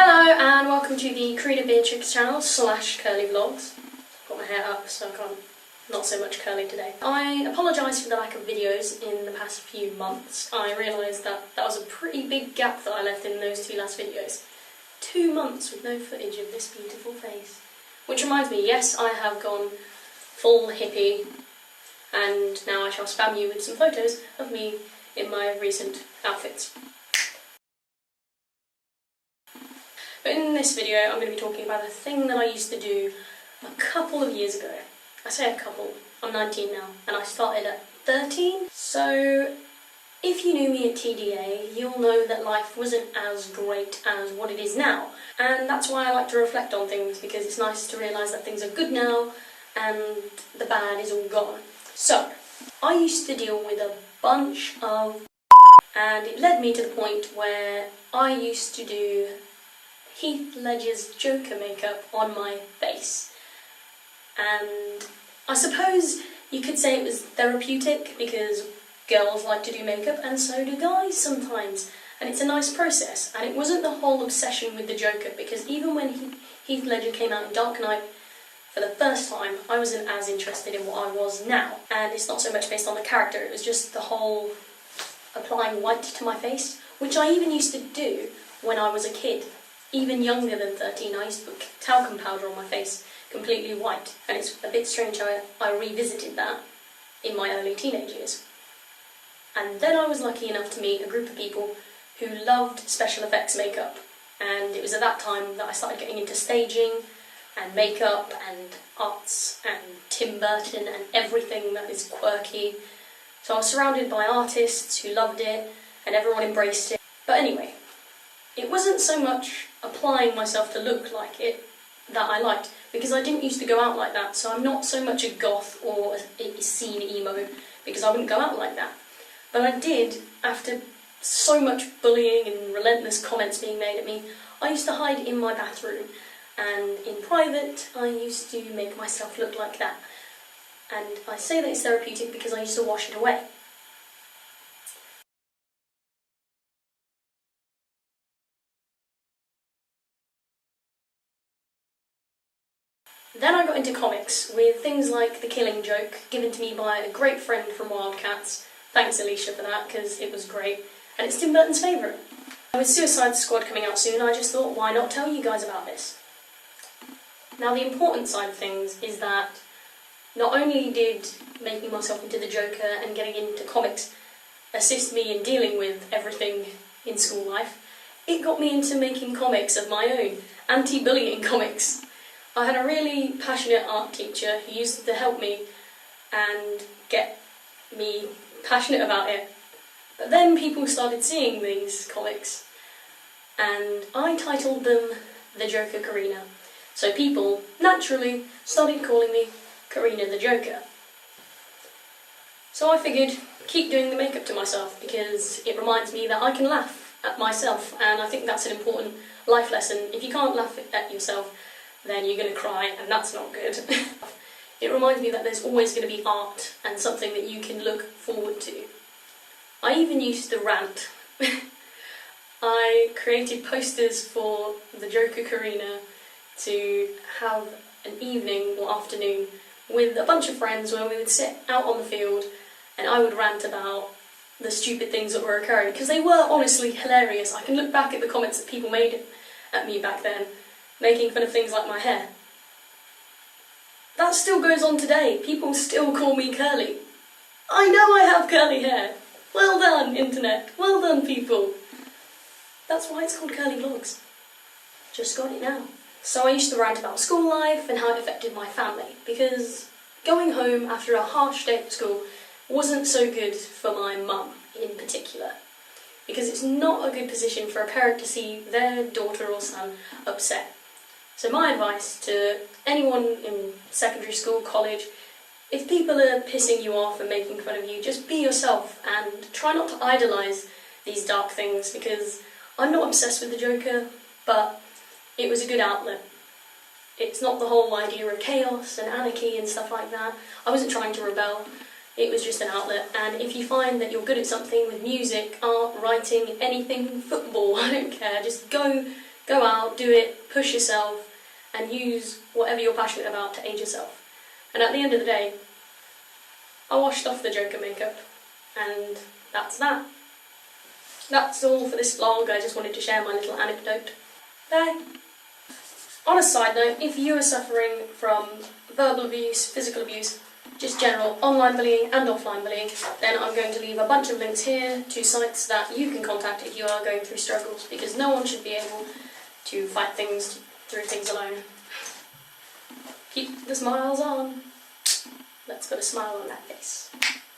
Hello and welcome to the Karina Beatrix channel / curly vlogs. Got my hair up so I can't, not so much curly today. I apologise for the lack of videos in the past few months. I realised that was a pretty big gap that I left in those two last videos. 2 months with no footage of this beautiful face. Which reminds me, yes, I have gone full hippie and now I shall spam you with some photos of me in my recent outfits. But in this video I'm going to be talking about a thing that I used to do a couple of years ago. I say a couple, I'm 19 now and I started at 13. So if you knew me at TDA, you'll know that life wasn't as great as what it is now. And that's why I like to reflect on things, because it's nice to realise that things are good now and the bad is all gone. So, I used to deal with a bunch of and it led me to the point where I used to do Heath Ledger's Joker makeup on my face. And I suppose you could say it was therapeutic, because girls like to do makeup and so do guys sometimes. And it's a nice process. And it wasn't the whole obsession with the Joker, because even when Heath Ledger came out in Dark Knight for the first time, I wasn't as interested in what I was now. And it's not so much based on the character, it was just the whole applying white to my face, which I even used to do when I was a kid. Even younger than 13, I used to put talcum powder on my face, completely white. And it's a bit strange how I revisited that in my early teenage years. And then I was lucky enough to meet a group of people who loved special effects makeup. And it was at that time that I started getting into staging and makeup and arts and Tim Burton and everything that is quirky. So I was surrounded by artists who loved it and everyone embraced it. But anyway, it wasn't so much applying myself to look like it that I liked, because I didn't used to go out like that, so I'm not so much a goth or a scene emo, because I wouldn't go out like that. But I did, after so much bullying and relentless comments being made at me, I used to hide in my bathroom, and in private I used to make myself look like that. And I say that it's therapeutic because I used to wash it away. Then I got into comics with things like The Killing Joke, given to me by a great friend from Wildcats. Thanks Alicia for that, because it was great. And it's Tim Burton's favourite. With Suicide Squad coming out soon, I just thought, why not tell you guys about this? Now the important side of things is that not only did making myself into the Joker and getting into comics assist me in dealing with everything in school life, it got me into making comics of my own, anti-bullying comics. I had a really passionate art teacher who used to help me and get me passionate about it. But then people started seeing these comics and I titled them The Joker Karina. So people, naturally, started calling me Karina the Joker. So I figured, keep doing the makeup to myself, because it reminds me that I can laugh at myself, and I think that's an important life lesson. If you can't laugh at yourself, then you're going to cry, and that's not good. It reminds me that there's always going to be art and something that you can look forward to. I even used to rant. I created posters for the Joker Karina to have an evening or afternoon with a bunch of friends where we would sit out on the field and I would rant about the stupid things that were occurring, because they were honestly hilarious. I can look back at the comments that people made at me back then, making fun of things like my hair. That still goes on today. People still call me curly. I know I have curly hair. Well done, internet. Well done, people. That's why it's called Curly Vlogs. Just got it now. So I used to rant about school life and how it affected my family, because going home after a harsh day at school wasn't so good for my mum in particular, because it's not a good position for a parent to see their daughter or son upset. So my advice to anyone in secondary school, college, if people are pissing you off and making fun of you, just be yourself and try not to idolise these dark things, because I'm not obsessed with the Joker, but it was a good outlet. It's not the whole idea of chaos and anarchy and stuff like that. I wasn't trying to rebel. It was just an outlet, and if you find that you're good at something with music, art, writing, anything, football, I don't care, just go Go out, do it, push yourself, and use whatever you're passionate about to aid yourself. And at the end of the day, I washed off the Joker makeup, and that's that. That's all for this vlog. I just wanted to share my little anecdote. Bye! On a side note, if you are suffering from verbal abuse, physical abuse, just general online bullying and offline bullying, then I'm going to leave a bunch of links here to sites that you can contact if you are going through struggles, because no one should be able to fight through things alone. Keep the smiles on. Let's put a smile on that face.